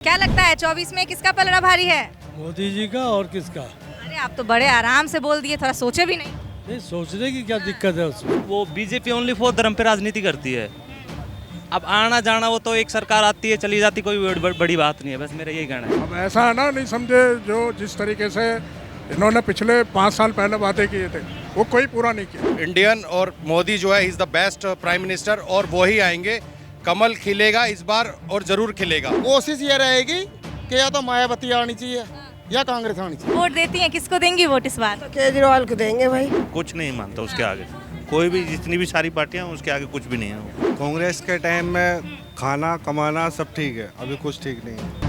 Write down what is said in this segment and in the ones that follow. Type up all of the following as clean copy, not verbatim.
क्या लगता है 24 में किसका पलड़ा भारी है? मोदी जी का और किसका? अरे आप तो बड़े आराम से बोल दिए, थोड़ा सोचे भी नहीं। नहीं, सोचने की क्या दिक्कत है उसमें? वो बीजेपी ओनली फॉर धर्म पे राजनीति करती है। अब आना जाना वो तो एक सरकार आती है चली जाती, कोई बड़ी बात नहीं है। बस मेरा यही कहना है। अब ऐसा है ना, नहीं समझे जो जिस तरीके से इन्होंने पिछले 5 साल पहले वादे किए थे वो कोई पूरा नहीं किया। इंडियन और मोदी जो है is the best prime minister और वो ही आएंगे। कमल खिलेगा इस बार और जरूर खिलेगा। कोशिश ये रहेगी कि या तो मायावती आनी चाहिए या कांग्रेस आनी चाहिए। वोट देती हैं, किसको देंगी वोट इस बार? केजरीवाल को देंगे भाई। कुछ नहीं मानता उसके आगे, कोई भी जितनी भी सारी पार्टियां हैं उसके आगे कुछ भी नहीं है। कांग्रेस के टाइम में खाना कमाना सब ठीक है, अभी कुछ ठीक नहीं है।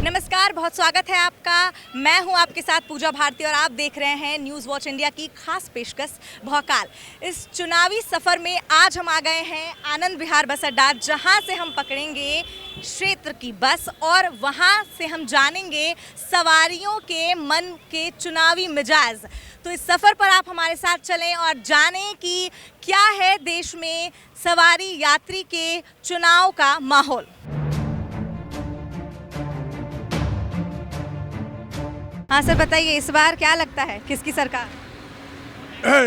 नमस्कार, बहुत स्वागत है आपका। मैं हूं आपके साथ पूजा भारती और आप देख रहे हैं न्यूज़ वॉच इंडिया की खास पेशकश भौकाल। इस चुनावी सफ़र में आज हम आ गए हैं आनंद विहार बस अड्डा, जहां से हम पकड़ेंगे क्षेत्र की बस और वहां से हम जानेंगे सवारियों के मन के चुनावी मिजाज। तो इस सफ़र पर आप हमारे साथ चलें और जानें कि क्या है देश में सवारी यात्री के चुनाव का माहौल। हाँ सर, बताइए इस बार क्या लगता है किसकी सरकार?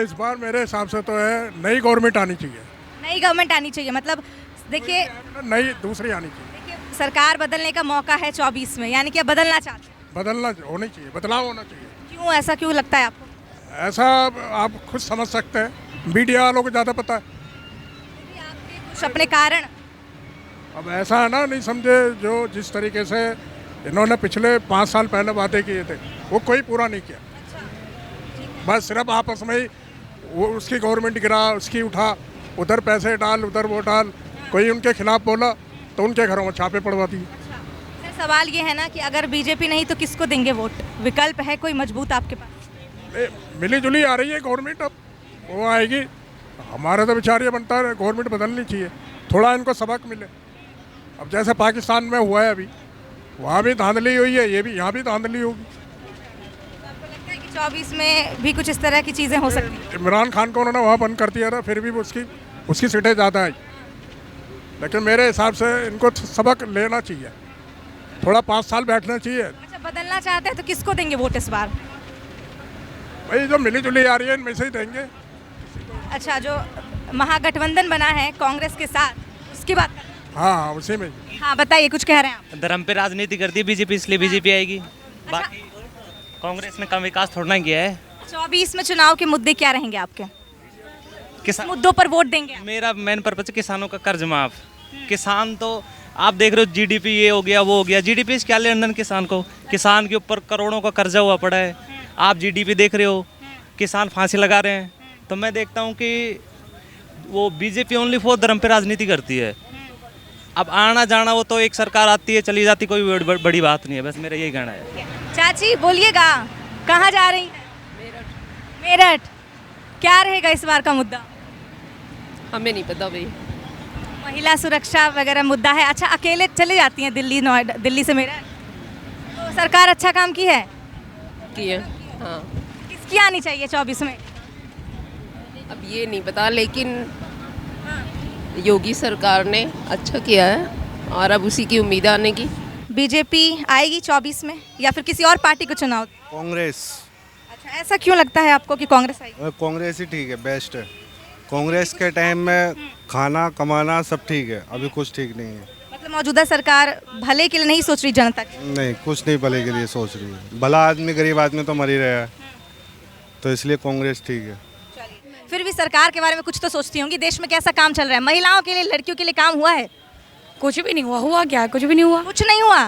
इस बार मेरे हिसाब से तो है नई गवर्नमेंट आनी चाहिए। नई गवर्नमेंट आनी चाहिए, मतलब देखिए नई दूसरी आनी चाहिए। सरकार बदलने का मौका है 24 में, यानी कि अब बदलना चाहते हैं। बदलना होनी चाहिए, बदलाव होना चाहिए। क्यों, ऐसा क्यों लगता है आपको? ऐसा आप खुद समझ सकते हैं, मीडिया वालों को ज़्यादा पता है। कुछ अपने कारण? अब ऐसा है ना, नहीं समझे जो जिस तरीके से इन्होंने पिछले 5 साल पहले वादे किए थे वो कोई पूरा नहीं किया। बस सिर्फ आपस में ही वो उसकी गवर्नमेंट गिरा, उसकी उठा, उधर पैसे डाल उधर वो डाल। कोई उनके खिलाफ बोला तो उनके घरों में छापे पड़वा दिए। सर सवाल ये है ना कि अगर बीजेपी नहीं तो किसको देंगे वोट? विकल्प है कोई मजबूत आपके पास? मिली जुली आ रही है गवर्नमेंट, अब वो आएगी। हमारा तो विचार ये बनता है गवर्नमेंट बदलनी चाहिए, थोड़ा इनको सबक मिले। अब जैसे पाकिस्तान में हुआ है अभी, वहाँ भी धांधली हुई है, ये भी यहाँ भी धांधली होगी। आपको लगता है कि 24 में भी कुछ इस तरह की चीज़ें हो सकती हैं? इमरान खान को उन्होंने वहाँ बंद कर दिया था, फिर भी उसकी सीटें ज़्यादा आई। लेकिन मेरे हिसाब से इनको सबक लेना चाहिए, थोड़ा 5 साल बैठना चाहिए। अच्छा, बदलना चाहते हैं तो किसको देंगे वोट इस बार? भाई जो मिली जुली आ रही है इनमें से ही देंगे। अच्छा, जो महागठबंधन बना है कांग्रेस के साथ, उसकी बात करें। हाँ उसी में। हाँ बताइए, कुछ कह रहे हैं आप? धर्म पे राजनीति करती है बीजेपी, इसलिए बीजेपी आएगी। बाकी कांग्रेस ने कम विकास थोड़ा किया है। 24 में चुनाव के मुद्दे क्या रहेंगे आपके? किसान मुद्दों पर वोट देंगे आप? मेरा मेन पर्पज है किसानों का कर्ज माफ। किसान तो आप देख रहे हो, जीडीपी ये हो गया वो हो गया। जीडीपी से क्या लेन देन किसान को? किसान के ऊपर करोड़ों का कर्जा हुआ पड़ा है। आप जीडीपी देख रहे हो, किसान फांसी लगा रहे हैं। तो मैं देखता हूँ कि वो बीजेपी ओनली फॉर धर्म पे राजनीति करती है। अब आना जाना वो तो एक सरकार आती है चली जाती, कोई बड़ी बात नहीं है। बस मेरा यही कहना है। चाची बोलिएगा, कहाँ जा रही हैं? मेरठ। क्या रहेगा इस बार का मुद्दा? हमें नहीं पता भाई। महिला सुरक्षा वगैरह मुद्दा है। अच्छा, अकेले चली जाती हैं दिल्ली, नोएडा, दिल्ली से मेरठ? तो सरकार अच्छा काम की है? की है हाँ। किसकी आनी चाहिए 24 में? अब ये नहीं पता, लेकिन योगी सरकार ने अच्छा किया है और अब उसी की उम्मीद आने की। बीजेपी आएगी 24 में या फिर किसी और पार्टी को चुनाव? कांग्रेस। अच्छा, ऐसा क्यों लगता है आपको कि कांग्रेस आएगी? कांग्रेस ही ठीक है, बेस्ट है। कांग्रेस के टाइम में खाना कमाना सब ठीक है, अभी कुछ ठीक नहीं है। मतलब मौजूदा सरकार भले के लिए नहीं सोच रही जनता की? नहीं, कुछ नहीं भले के लिए सोच रही है। भला आदमी गरीब आदमी तो मर ही रहा है, तो इसलिए कांग्रेस ठीक है। फिर भी सरकार के बारे में कुछ तो सोचती होंगी। देश में कैसा काम चल रहा है? महिलाओं के लिए, लड़कियों के लिए काम हुआ है? कुछ भी नहीं हुआ। हुआ क्या? कुछ भी नहीं हुआ। कुछ नहीं हुआ।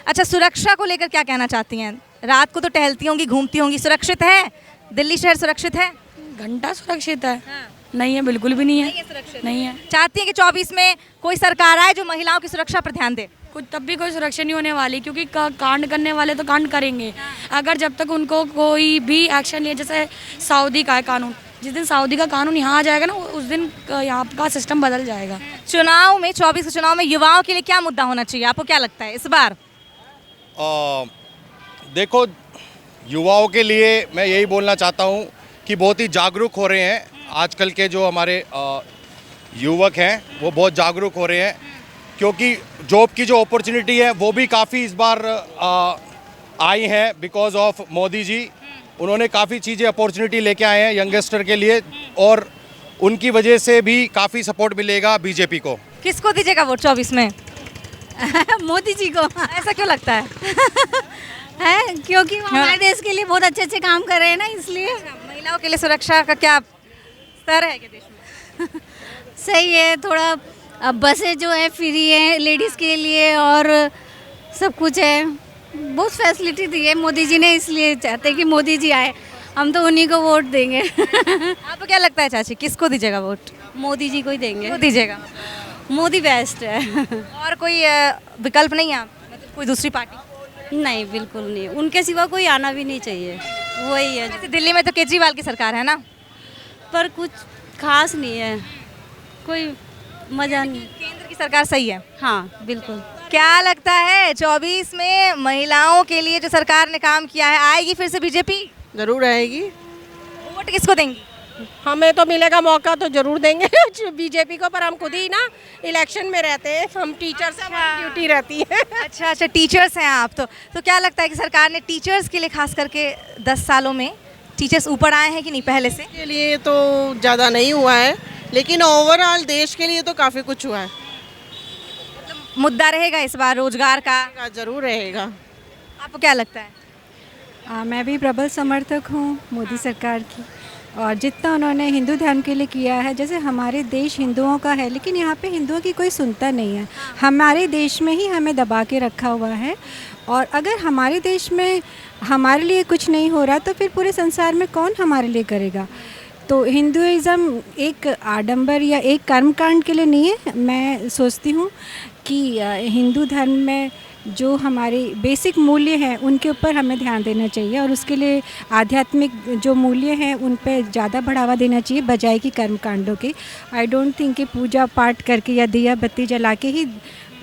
अच्छा, सुरक्षा को लेकर क्या कहना चाहती हैं? रात को तो टहलती होंगी, घूमती होंगी, सुरक्षित है? दिल्ली शहर सुरक्षित है? घंटा सुरक्षित है? नहीं है, बिल्कुल भी नहीं है। नहीं है। चाहती है कि 24 में कोई सरकार आए जो महिलाओं की सुरक्षा पर ध्यान दे? कुछ तब भी कोई सुरक्षा नहीं होने वाली, क्योंकि कांड करने वाले तो कांड करेंगे। अगर जब तक उनको कोई भी एक्शन लिया, जैसे सऊदी का है कानून, जिस दिन सऊदी का कानून यहाँ आ जाएगा ना, उस दिन यहाँ का सिस्टम बदल जाएगा। चुनाव में 24 के चुनाव में युवाओं के लिए क्या मुद्दा होना चाहिए, आपको क्या लगता है इस बार? देखो, युवाओं के लिए मैं यही बोलना चाहता हूँ कि बहुत ही जागरूक हो रहे हैं आजकल के जो हमारे युवक हैं, वो बहुत जागरूक हो रहे हैं। क्योंकि जॉब की जो अपॉर्चुनिटी है वो भी काफ़ी इस बार आई है बिकॉज ऑफ मोदी जी। उन्होंने काफ़ी चीज़ें अपॉर्चुनिटी लेके आए हैं यंगस्टर के लिए, और उनकी वजह से भी काफ़ी सपोर्ट मिलेगा बीजेपी को। किसको दीजिएगा वोट 24 में? मोदी जी को। ऐसा क्यों लगता है? है क्योंकि वो हमारे देश के लिए बहुत अच्छे अच्छे काम कर रहे हैं ना, इसलिए। महिलाओं के लिए सुरक्षा का क्या स्तर है क्या देश में? सही है, थोड़ा अब बसें जो है फ्री है लेडीज़ के लिए और सब कुछ है, बहुत फैसिलिटी दी है मोदी जी ने, इसलिए चाहते हैं कि मोदी जी आए, हम तो उन्हीं को वोट देंगे। आपको क्या लगता है चाची, किसको दीजिएगा वोट? मोदी जी को ही देंगे। किसको दीजिएगा? मोदी बेस्ट है। और कोई विकल्प नहीं है मतलब कोई दूसरी पार्टी? नहीं, बिल्कुल नहीं, उनके सिवा कोई आना भी नहीं चाहिए, वही है। जैसे दिल्ली में तो केजरीवाल की सरकार है ना, पर कुछ खास नहीं है, कोई मज़ा नहीं। केंद्र की सरकार सही है। हाँ बिल्कुल। क्या लगता है 24 में महिलाओं के लिए जो सरकार ने काम किया है, आएगी फिर से बीजेपी? जरूर आएगी। वोट किसको देंगी? हमें तो मिलेगा मौका तो जरूर देंगे बीजेपी को, पर हम खुद ही ना इलेक्शन में रहते हैं, हम टीचर्स हैं, हमारी ड्यूटी रहती है। अच्छा, टीचर्स हैं आप तो क्या लगता है कि सरकार ने टीचर्स के लिए खास करके 10 सालों में टीचर्स ऊपर आए हैं कि नहीं पहले से? के लिए तो ज़्यादा नहीं हुआ है, लेकिन ओवरऑल देश के लिए तो काफ़ी कुछ हुआ है। मुद्दा रहेगा इस बार रोजगार का? जरूर रहेगा। आपको क्या लगता है? मैं भी प्रबल समर्थक हूँ मोदी सरकार की, और जितना उन्होंने हिंदू धर्म के लिए किया है, जैसे हमारे देश हिंदुओं का है लेकिन यहाँ पे हिंदुओं की कोई सुनता नहीं है, हमारे देश में ही हमें दबा के रखा हुआ है, और अगर हमारे देश में हमारे लिए कुछ नहीं हो रहा तो फिर पूरे संसार में कौन हमारे लिए करेगा। तो हिंदुइज़्म एक आडंबर या एक कर्मकांड के लिए नहीं है। मैं सोचती हूँ कि हिंदू धर्म में जो हमारे बेसिक मूल्य हैं उनके ऊपर हमें ध्यान देना चाहिए, और उसके लिए आध्यात्मिक जो मूल्य हैं उन पे ज़्यादा बढ़ावा देना चाहिए बजाय कि कर्मकांडों के। आई डोंट थिंक कि पूजा पाठ करके या दिया बत्ती जला के ही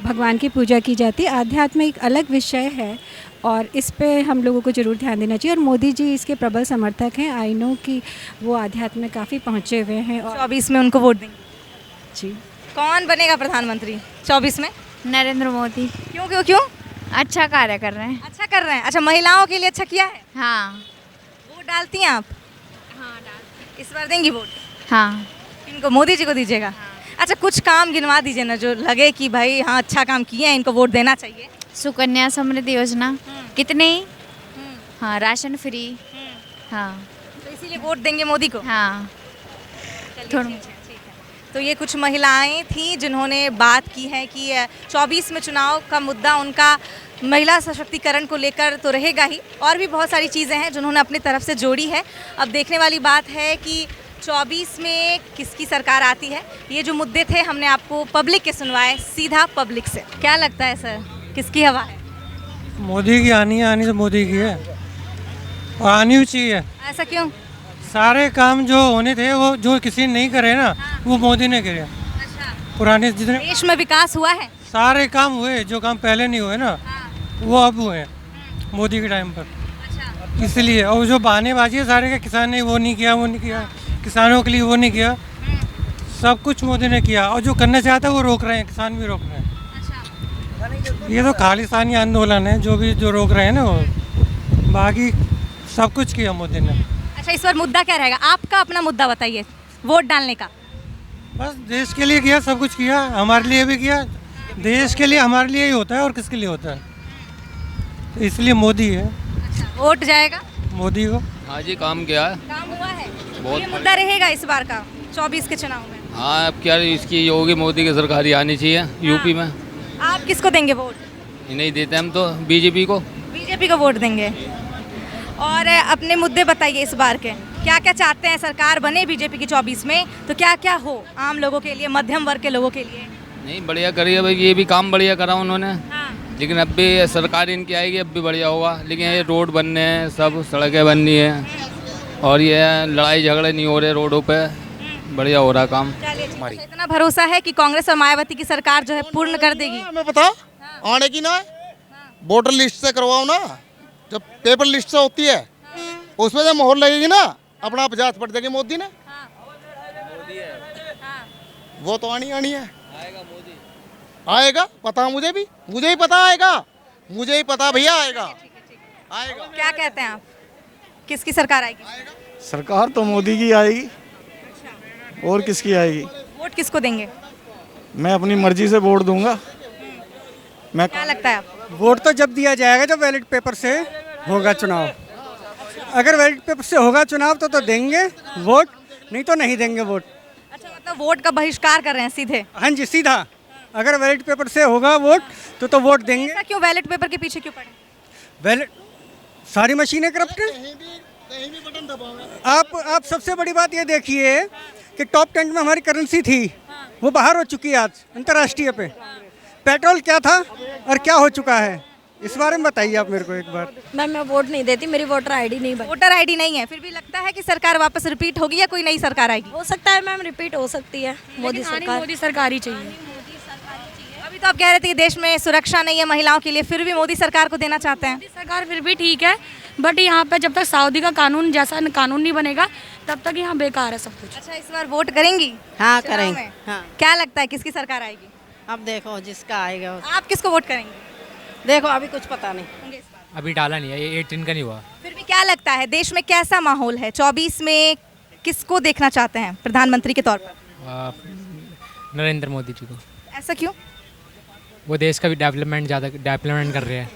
भगवान की पूजा की जाती है। आध्यात्म एक अलग विषय है और इस पे हम लोगों को ज़रूर ध्यान देना चाहिए, और मोदी जी इसके प्रबल समर्थक हैं। आई नो कि वो आध्यात्म में काफ़ी पहुँचे हुए हैं, और 24 में उनको वोट देंगे जी। कौन बनेगा प्रधानमंत्री 24 में? नरेंद्र मोदी। क्यों क्यों क्यों? अच्छा कार्य कर रहे हैं। अच्छा कर रहे हैं। अच्छा, महिलाओं के लिए अच्छा किया है? हाँ। वोट डालती हैं आप? हाँ डालती। इस बार देंगी वोट? हाँ। इनको मोदी जी को दीजिएगा? अच्छा, कुछ काम गिनवा दीजिए ना जो लगे कि भाई हाँ अच्छा काम किए हैं, इनको वोट देना चाहिए। सुकन्या समृद्धि योजना कितने? हाँ, राशन फ्री। हाँ, तो इसीलिए वोट देंगे मोदी को? हाँ। ठीक है। तो ये कुछ महिलाएं थी जिन्होंने बात की है कि 24 में चुनाव का मुद्दा उनका महिला सशक्तिकरण को लेकर तो रहेगा ही, और भी बहुत सारी चीज़ें हैं जिन्होंने अपनी तरफ से जोड़ी है। अब देखने वाली बात है कि 24 में किसकी सरकार आती है। ये जो मुद्दे थे हमने आपको पब्लिक के सुनवाए, सीधा पब्लिक से। क्या लगता है सर, किसकी हवा है? मोदी की आनी तो मोदी की है, और आनी भी चाहिए। ऐसा क्यों? सारे काम जो होने थे वो जो किसी ने नहीं करे ना, वो मोदी ने करे। पुराने जितने देश में विकास हुआ है, सारे काम हुए, जो काम पहले नहीं हुए ना वो अब हुए मोदी के टाइम पर। इसलिए, और जो बहानेबाजी है सारे का, किसान ने वो नहीं किया, वो नहीं किया, किसानों के लिए वो नहीं किया, सब कुछ मोदी ने किया, और जो करना चाहता है वो रोक रहे हैं, किसान भी रोक रहे हैं। ये तो खालिस्तानी आंदोलन है जो रोक रहे हैं ना, वो बाकी सब कुछ किया मोदी ने। अच्छा, इस बार मुद्दा क्या रहेगा? आपका अपना मुद्दा बताइए वोट डालने का। बस देश के लिए किया, सब कुछ किया, हमारे लिए भी किया। देश के लिए हमारे लिए ही होता है, और किसके लिए होता है, तो इसलिए मोदी है। अच्छा, वोट जाएगा मोदी को। हाँ जी, काम किया है, काम हुआ है। बहुत ये मुद्दा रहेगा इस बार का 24 के चुनाव में। हाँ, अब क्या इसकी योगी मोदी की सरकार ही आनी चाहिए यूपी में। आप किसको देंगे वोट? नहीं देते हम तो बीजेपी को। बीजेपी को वोट देंगे। और अपने मुद्दे बताइए इस बार के, क्या क्या चाहते हैं? सरकार बने बीजेपी की 24 में तो क्या क्या हो आम लोगों के लिए, मध्यम वर्ग के लोगों के लिए? नहीं, बढ़िया करिए भाई, ये भी काम बढ़िया करा उन्होंने। लेकिन अब भी सरकार इनकी आएगी, अब भी बढ़िया होगा। लेकिन ये रोड बनने हैं, सब सड़कें बननी है, और ये लड़ाई झगड़े नहीं हो रहे रोडों पे, बढ़िया हो रहा काम। अच्छा, इतना भरोसा है कि कांग्रेस और मायावती की सरकार जो है पूर्ण कर देगी? हमें पता आने की ना, वोटर लिस्ट से करवाओ ना, जब पेपर लिस्ट से होती है उसमें जब मोहर लगेगी ना, अपना आप जांच पड़ जाएगी मोदी ने। वो तो आनी है। आएगा, पता मुझे ही पता आएगा, मुझे ही पता भैया आएगा। क्या कहते हैं आप, किसकी सरकार आएगी? सरकार तो मोदी की आएगी, और किसकी आएगी? वोट किसको देंगे? मैं अपनी मर्जी से वोट दूंगा। मैं क्या लगता है आपको? वोट तो जब दिया जाएगा जब बैलेट पेपर से होगा चुनाव। अगर बैलेट पेपर से होगा चुनाव तो देंगे वोट, नहीं तो नहीं देंगे वोट। अच्छा, मतलब वोट का बहिष्कार कर रहे हैं सीधे? हाँ जी, सीधा। अगर बैलेट पेपर से होगा वोट तो वोट देंगे। ऐसा क्यों, बैलेट पेपर के पीछे क्यों पड़े? बैलेट, सारी मशीनें करप्ट हैं। आप सबसे बड़ी बात ये देखिए कि टॉप 10 में हमारी करेंसी थी, वो बाहर हो चुकी है आज अंतर्राष्ट्रीय पे। पेट्रोल क्या था और क्या हो चुका है, इस बारे में बताइए आप मेरे को एक बार। मैम मैं वोट नहीं देती, मेरी वोटर आईडी नहीं बनी। वोटर आईडी नहीं है, फिर भी लगता है कि सरकार वापस रिपीट होगी या कोई नई सरकार आएगी? हो सकता है मैम, रिपीट हो सकती है। मोदी सरकार ही चाहिए। अभी तो आप कह रहे थे कि देश में सुरक्षा नहीं है महिलाओं के लिए, फिर भी मोदी सरकार को देना चाहते हैं। मोदी सरकार फिर भी ठीक है, बट यहाँ पे जब तक सऊदी का कानून जैसा कानून नहीं बनेगा तब तक यहाँ बेकार है सब कुछ। अच्छा, इस बार वोट करेंगी? हाँ चुनाव करेंगे। में? हाँ, क्या लगता है किसकी सरकार आएगी? अब देखो जिसका आएगा। आप किसको वोट करेंगे? देखो अभी कुछ पता नहीं, अभी डाला नहीं है, ये 18 का नहीं हुआ। फिर भी क्या लगता है देश में कैसा माहौल है? 24 में किसको देखना चाहते हैं प्रधानमंत्री के तौर पर? नरेंद्र मोदी जी को। ऐसा क्यों? वो देश का भी डेवलपमेंट कर रहे हैं।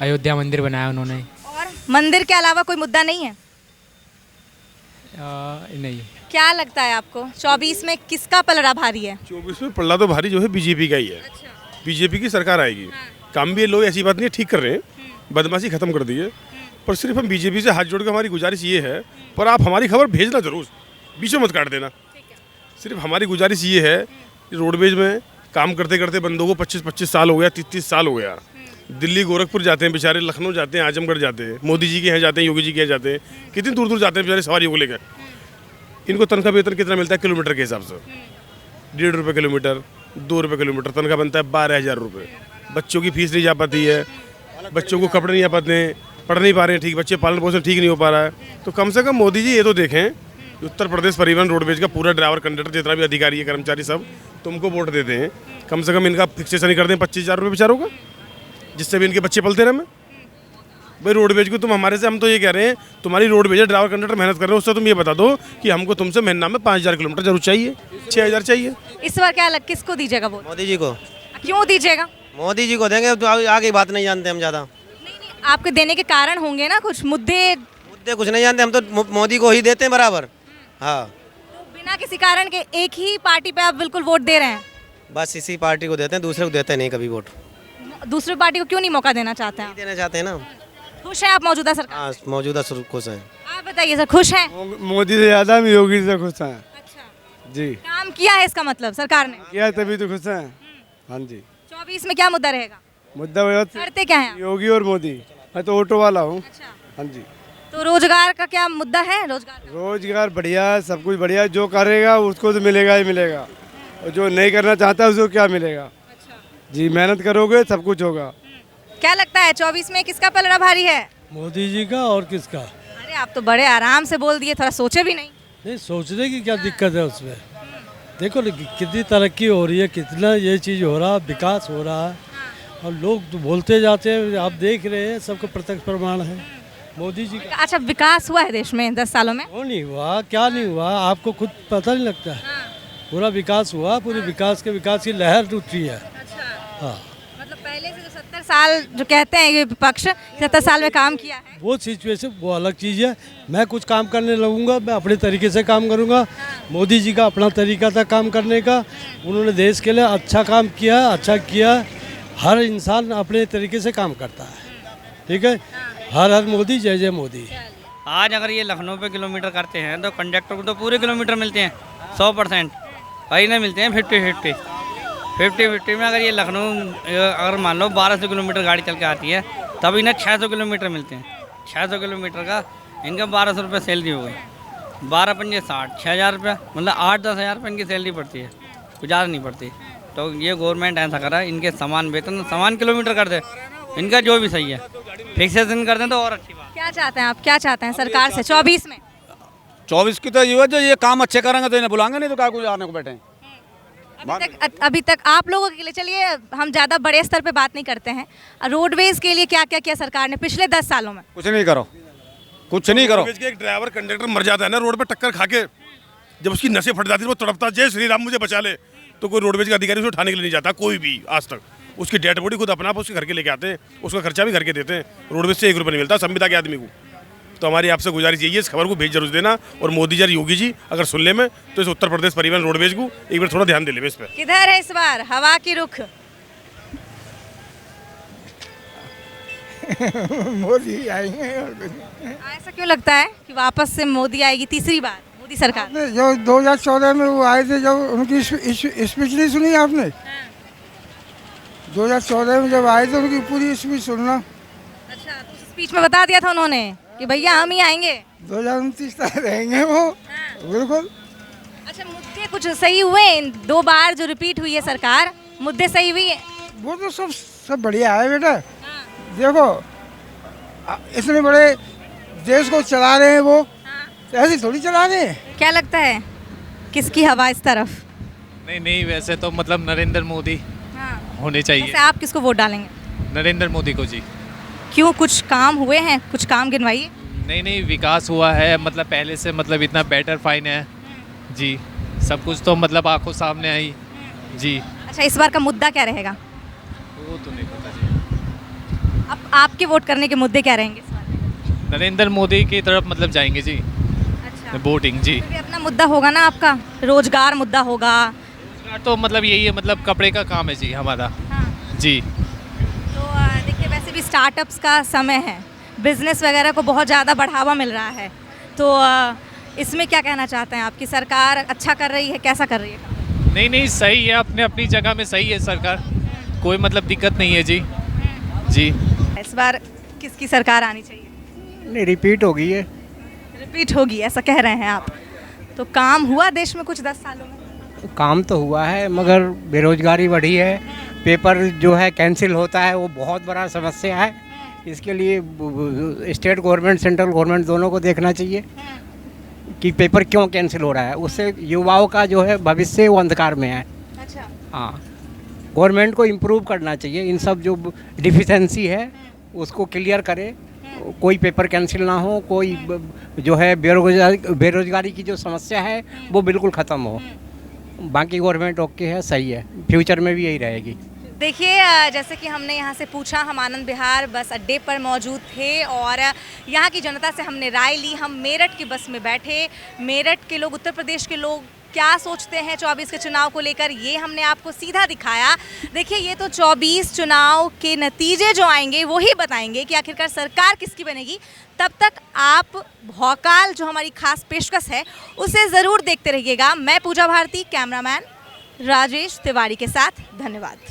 अयोध्या मंदिर बनाया उन्होंने। और मंदिर के अलावा कोई मुद्दा नहीं है? नहीं। क्या लगता है आपको 24 में किसका पलड़ा भारी है? 24 में पलड़ा तो भारी जो है बीजेपी का ही है। बीजेपी की सरकार आएगी। काम भी ये लोग ऐसी बात नहीं है, ठीक कर रहे हैं, बदमाशी खत्म कर दी है। पर सिर्फ हम बीजेपी से हाथ जोड़ के हमारी गुजारिश ये है, पर आप हमारी खबर भेजना जरूर, बीच में मत काट देना। सिर्फ हमारी गुजारिश ये है, रोडवेज में काम करते करते बंदों को 25-25 साल हो गया, 30-30 साल हो गया। दिल्ली गोरखपुर जाते हैं बेचारे, लखनऊ जाते हैं, आजमगढ़ जाते हैं, मोदी जी के यहाँ जाते हैं, योगी जी के यहाँ जाते हैं, कितनी दूर दूर जाते हैं बेचारे सवारियों को लेकर। इनको तनख्वाह वेतन कितना मिलता है किलोमीटर के हिसाब से? 1.5 रुपये किलोमीटर, 2 रुपये किलोमीटर, तनख्वाह बनता है 12,000 रुपये। बच्चों की फीस नहीं जा पाती है, बच्चों को कपड़े नहीं आ पाते हैं, पढ़ नहीं पा रहे हैं ठीक, बच्चे पालन पोषण ठीक नहीं हो पा रहा है। तो कम से कम मोदी जी ये तो देखें, उत्तर प्रदेश परिवहन रोडवेज का पूरा ड्राइवर कंडक्टर जितना भी अधिकारी है कर्मचारी सब तुमको वोट देते हैं, कम से कम इनका फिक्सेशन ही कर दें 25,000 रुपये बेचारों का, जिससे भी इनके बच्चे पलते रहे। मैं भाई रोडवेज को तुम हमारे से, हम तो ये कह रहे हैं तुम्हारी रोडवेज ड्राइवर कंडक्टर मेहनत कर रहे हो, उससे तुम ये बता दो कि हमको तुमसे महीना में 5,000 किलोमीटर जरूर चाहिए, 6,000 चाहिए। इस बार क्या लग, किसको दीजिएगा वोट? मोदी जी को। क्यों दीजिएगा? मोदी जी को देंगे, तो आगे बात नहीं जानते हम ज़्यादा। आपके देने के कारण होंगे ना, कुछ मुद्दे कुछ नहीं जानते हम, तो मोदी को ही देते हैं बराबर। हाँ, तो बिना किसी कारण के एक ही पार्टी पे आप बिल्कुल वोट दे रहे हैं? बस इसी पार्टी को देते हैं, दूसरे को देते नहीं कभी वोट। दूसरी पार्टी को क्यों नहीं मौका देना चाहते हैं? देना चाहते हैं ना। खुश हैं आप मौजूदा सरकार? हाँ, मौजूदा खुश हैं। आप बताइए सर, खुश हैं? मोदी से ज़्यादा हम योगी से खुश हैं। अच्छा जी, काम किया है इसका मतलब सरकार ने? किया तभी तो खुश हैं। हाँ जी। 24 में क्या मुद्दा रहेगा? मुद्दा करते क्या हैं? योगी और मोदी। मैं तो ऑटो वाला हूँ। हाँ जी। तो रोजगार का क्या मुद्दा है? रोजगार बढ़िया है, सब कुछ बढ़िया है, जो करेगा उसको तो मिलेगा ही मिलेगा, और जो नहीं करना चाहता है उसको क्या मिलेगा। जी, मेहनत करोगे सब कुछ होगा। क्या लगता है 24 में किसका पलड़ा भारी है? मोदी जी का। और किसका? अरे आप तो बड़े आराम से बोल दिए, थोड़ा सोचे भी नहीं? नहीं, सोचने की क्या दिक्कत है उसमें? देखो कितनी तरक्की हो रही है, कितना ये चीज़ हो रहा है, विकास हो रहा है, और लोग तो बोलते जाते हैं, आप देख रहे हैं, सबको प्रत्यक्ष प्रमाण है मोदी जी का। अच्छा, विकास हुआ है देश में 10 सालों में? वो नहीं हुआ, क्या नहीं हुआ, आपको खुद पता नहीं लगता है? पूरा विकास हुआ, पूरी विकास की लहर उठी है। हाँ, मतलब पहले से जो 70 साल जो कहते हैं ये विपक्ष 70 साल में काम किया है, वो सिचुएशन वो अलग चीज़ है। मैं कुछ काम करने लगूंगा, मैं अपने तरीके से काम करूंगा। मोदी जी का अपना तरीका था काम करने का, उन्होंने देश के लिए अच्छा काम किया, अच्छा किया। हर इंसान अपने तरीके से काम करता है, ठीक है। हर हर मोदी, जय जय मोदी। आज अगर ये लखनऊ पे किलोमीटर करते हैं तो कंडक्टर को तो पूरे किलोमीटर मिलते हैं 100%, कहीं नहीं मिलते हैं 50-50 में। अगर ये लखनऊ अगर मान लो 1200 किलोमीटर गाड़ी चल के आती है, तब इन्हें 600 किलोमीटर मिलते हैं। 600 किलोमीटर का इनका 1200 रुपये सैलरी हो गई। 12 पंजे 60, 6,000 रुपया, मतलब 8-10 हज़ार रुपये इनकी सैलरी पड़ती है, कुछ ज़्यादा नहीं पड़ती। तो ये गवर्नमेंट ऐसा करा, इनके समान वेतन समान किलोमीटर कर दे, इनका जो भी सही है फिक्सेशन कर दें तो और अच्छी बात। क्या चाहते हैं आप, क्या चाहते हैं सरकार से 24 में? 24 की तो ये काम अच्छे करेंगे तो इन्हें बुलाएंगे, नहीं तो क्या कुछ आने को बैठे हैं। अभी तक आप लोगों के लिए, चलिए हम ज़्यादा बड़े स्तर पे बात नहीं करते हैं, रोडवेज के लिए क्या क्या किया सरकार ने पिछले 10 सालों में? कुछ नहीं करो, कुछ नहीं करो। एक ड्राइवर कंडक्टर मर जाता है ना रोड पे टक्कर खा के, जब उसकी नसें फट जाती है वो तड़पता, जय श्री राम मुझे बचा ले, तो कोई रोडवेज का अधिकारी उसे उठाने के लिए नहीं जाता, कोई भी आज तक। उसकी डेड बॉडी खुद अपना उसके घर के लेके आते हैं, उसका खर्चा भी घर के देते हैं, रोडवेज से 1 रुपये नहीं मिलता संविदा के आदमी को। तो हमारी आपसे गुजारिश यही है, इस खबर को भेज जरूर देना, और मोदी जी योगी जी अगर सुन ले में तो इस उत्तर प्रदेश परिवहन रोडवेज को एक बार थोड़ा ध्यान दे ले इस पर। किधर है इस बार हवा की रुख? मोदी आएंगे। ऐसा क्यों लगता है कि वापस से मोदी आएगी तीसरी बार, मोदी सरकार? जो 2014 में वो आए थे, जब उनकी स्पीच नहीं सुनी आपने? 2014 में जब आए थे उनकी पूरी स्पीच सुनना। अच्छा, तो स्पीच में बता दिया था उन्होंने कि भैया हम ही आएंगे, 2029 तक रहेंगे वो। बिल्कुल। अच्छा, मुद्दे कुछ सही हुए? 2 बार जो रिपीट हुई है सरकार, मुद्दे सही हुई है? वो तो सब बढ़िया है बेटा। देखो इतने बड़े देश को चला रहे हैं वो, ऐसे थोड़ी चला रहे हैं। क्या लगता है किसकी हवा इस तरफ? नहीं, वैसे तो मतलब नरेंद्र मोदी होने चाहिए। वैसे आप किसको वोट डालेंगे? नरेंद्र मोदी को जी। क्यों, कुछ काम हुए हैं? कुछ काम गिनवाइए। नहीं, विकास हुआ है, मतलब पहले से मतलब इतना बेटर फाइन है जी, सब कुछ तो मतलब आंखों सामने आई जी। अच्छा, इस बार का मुद्दा क्या रहेगा? वो तो नहीं पता जी। अब आपके वोट करने के मुद्दे क्या रहेंगे इस बार? नरेंद्र मोदी की तरफ मतलब जाएंगे जी। अच्छा, वोटिंग जी। भी अपना मुद्दा होगा ना आपका, रोजगार मुद्दा होगा। तो मतलब यही है, मतलब कपड़े का काम है जी हमारा। जी। तो देखिए, वैसे भी स्टार्टअप्स का समय है, बिजनेस वगैरह को बहुत ज़्यादा बढ़ावा मिल रहा है, तो इसमें क्या कहना चाहते हैं? आपकी सरकार अच्छा कर रही है, कैसा कर रही है? नहीं, सही है, अपनी जगह में सही है सरकार, कोई मतलब दिक्कत नहीं है जी। जी। इस बार किसकी सरकार आनी चाहिए? नहीं, रिपीट होगी ये। रिपीट होगी ऐसा कह रहे हैं आप? तो काम हुआ देश में कुछ 10 सालों में? काम तो हुआ है, मगर बेरोजगारी बढ़ी है, पेपर जो है कैंसिल होता है, वो बहुत बड़ा समस्या है। इसके लिए स्टेट गवर्नमेंट सेंट्रल गवर्नमेंट दोनों को देखना चाहिए कि पेपर क्यों कैंसिल हो रहा है। उससे युवाओं का जो है भविष्य वो अंधकार में है। अच्छा। हाँ, गवर्नमेंट को इम्प्रूव करना चाहिए, इन सब जो डिफिशेंसी है उसको क्लियर करे, कोई पेपर कैंसिल ना हो, कोई जो है बेरोजगारी की जो समस्या है वो बिल्कुल ख़त्म हो। बाकी गवर्नमेंट ओके है, सही है, फ्यूचर में भी यही रहेगी। देखिए, जैसे कि हमने यहाँ से पूछा, हम आनंद विहार बस अड्डे पर मौजूद थे और यहाँ की जनता से हमने राय ली। हम मेरठ की बस में बैठे, मेरठ के लोग, उत्तर प्रदेश के लोग क्या सोचते हैं 24 के चुनाव को लेकर, ये हमने आपको सीधा दिखाया। देखिए, ये तो 24 चुनाव के नतीजे जो आएंगे वही बताएंगे कि आखिरकार सरकार किसकी बनेगी। तब तक आप भौकाल जो हमारी खास पेशकश है उसे ज़रूर देखते रहिएगा। मैं पूजा भारती, कैमरामैन राजेश तिवारी के साथ, धन्यवाद।